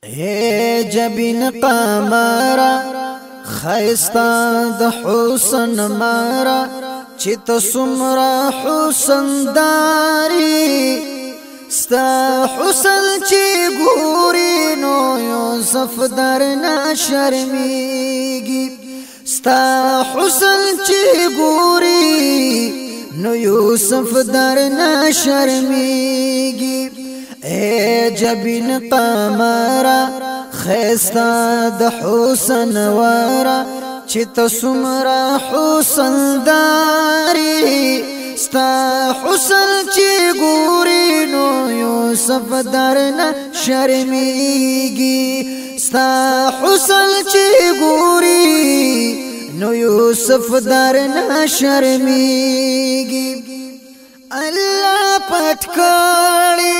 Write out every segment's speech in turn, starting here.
اے جبین قمرا خیستا د حسن مارا چت سمرا حسن داری ستا حسن چی گوری نو یوسف درنا شرمیگی ستا حسن چی گوری نو یوسف درنا شرمیگی اے جبین قمرا خیستا د حسن ورا چت سمرا حسن داری ستا حسن چی گوری نو یوسف درنا شرمیگی ستا حسن چی گوری نو یوسف درنا شرمیگی اللہ پٹکاڑی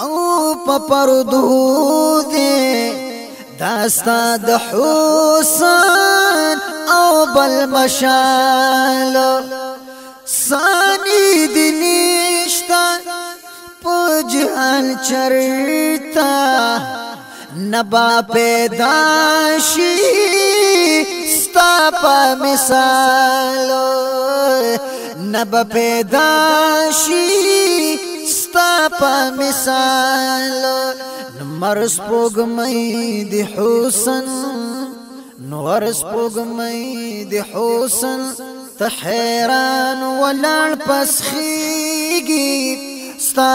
او پپردو دے داستا د حسن او بل مشالو ثانی دنیشتا پجہل چرتا نبا پیداشی ستا پا مثالو نبا پیداشی ستا پا مثالو نمرس پوگمئی دی حسن نورس پوگمئی دی حسن تحیران ولان پسخیگی ستا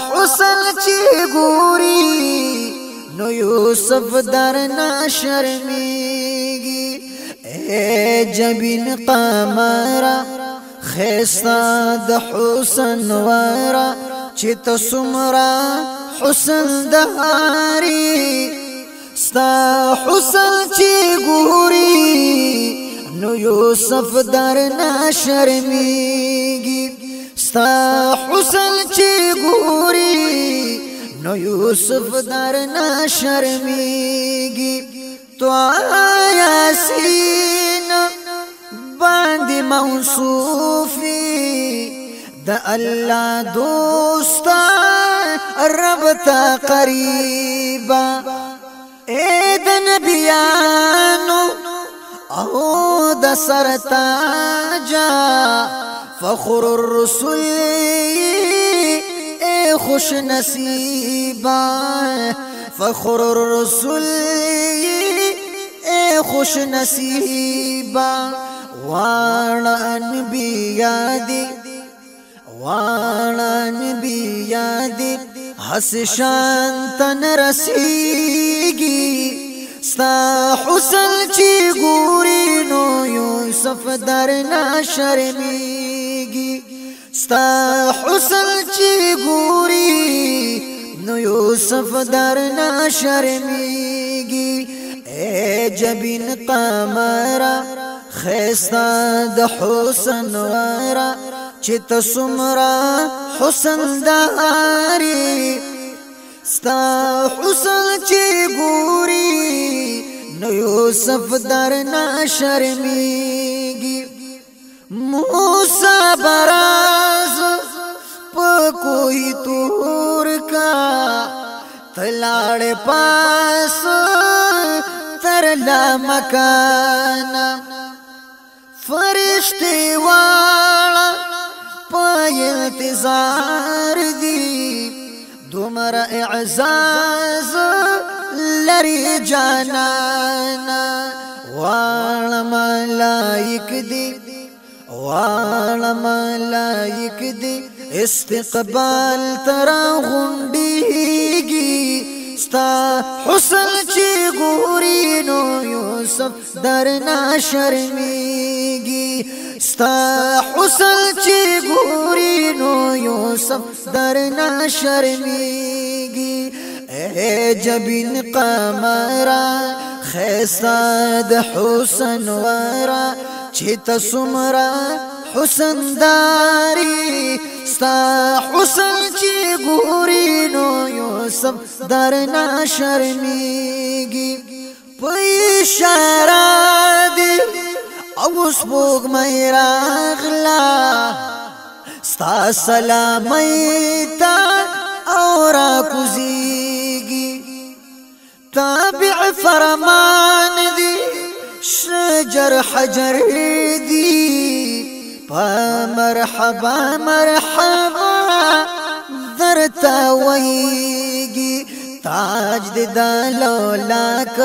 حسن چی گوری نو یوسف درنا شرمیگی اے جبین قمرا خیستا د حسن ورا چت سمرا حسن داری ستا حسن چی گوری نو یوسف درنا شرمیگی ستا حسن چی گوری نو یوسف درنا شرمیگی تو یاسین باندی موصوفی دا اللہ دوستا رب تا قریبا اے دا نبیانو او دا سرتاجا فخر الرسول اے خوش نصیبا فخر الرسول اے خوش نصیبا وانا انبیاء دی وانا نبیاء دی حس شانتن رسیگی ستا حسن چی گوری نو یوسف درنا شرمیگی ستا حسن چی گوری نو یوسف درنا شرمیگی اے جبین قمرا خیستا د حسن ورا چت سمرا حسن داری ستا حسن چی گوری نو یوسف درنا شرمیگی موسیٰ براز پا کوئی تور کا تلاڑ پاس ترلا مکانا فرشتے والا پای انتظار دی دومر اعزاز لری جانانا والا ملائک دی والا ملائک دی استقبال ترا غنڈیگی ستا حسن چی گوری نو یوسف درنا شرمیگی ستا حسن چی گوری نو یوسف درنا شرمیگی اے جبین قمرا خیستا د حسن ورا چت سمرا حسن داری ستا حسن چی گوری نو یوسف درنا شرمیگی پی اشارہ دی او سپوگ می راغلا ستا سلامی تا او را کوزیگی تابع فرمان دی شجر حجر دی پا مرحبا مرحبا درتا ویگی تاج دی دلولاک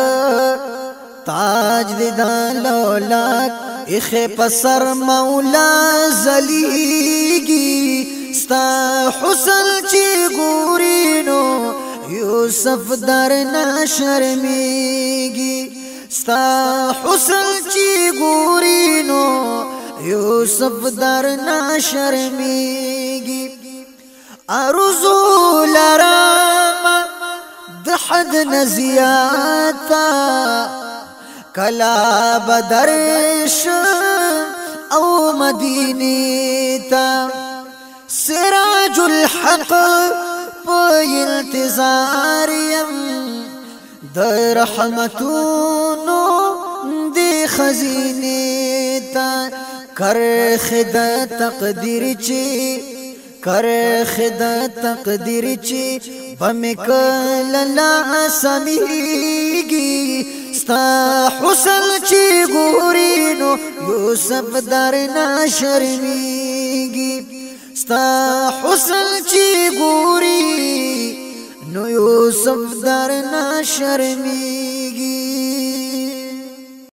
تاج دی دلولاک اخی پسر مولا زلیگی ستا حسن چی گورینو یوسف درنا شرمیگی ستا حسن چی گورینو یوسف درنا شرمیگی ارزو لرام دحد نزیاتا کلا بدرش او مدینی تا سراج الحق پای انتظار یم در رحمتونو دی خزینی تا کر خدا تقدیر چی کر خدا تقدیر چی بمکل لا سمیگی ستا حسن چی گورینو یوسف درنا شرمیگی ستا حسن چی گوری نو یوسف درنا شرمی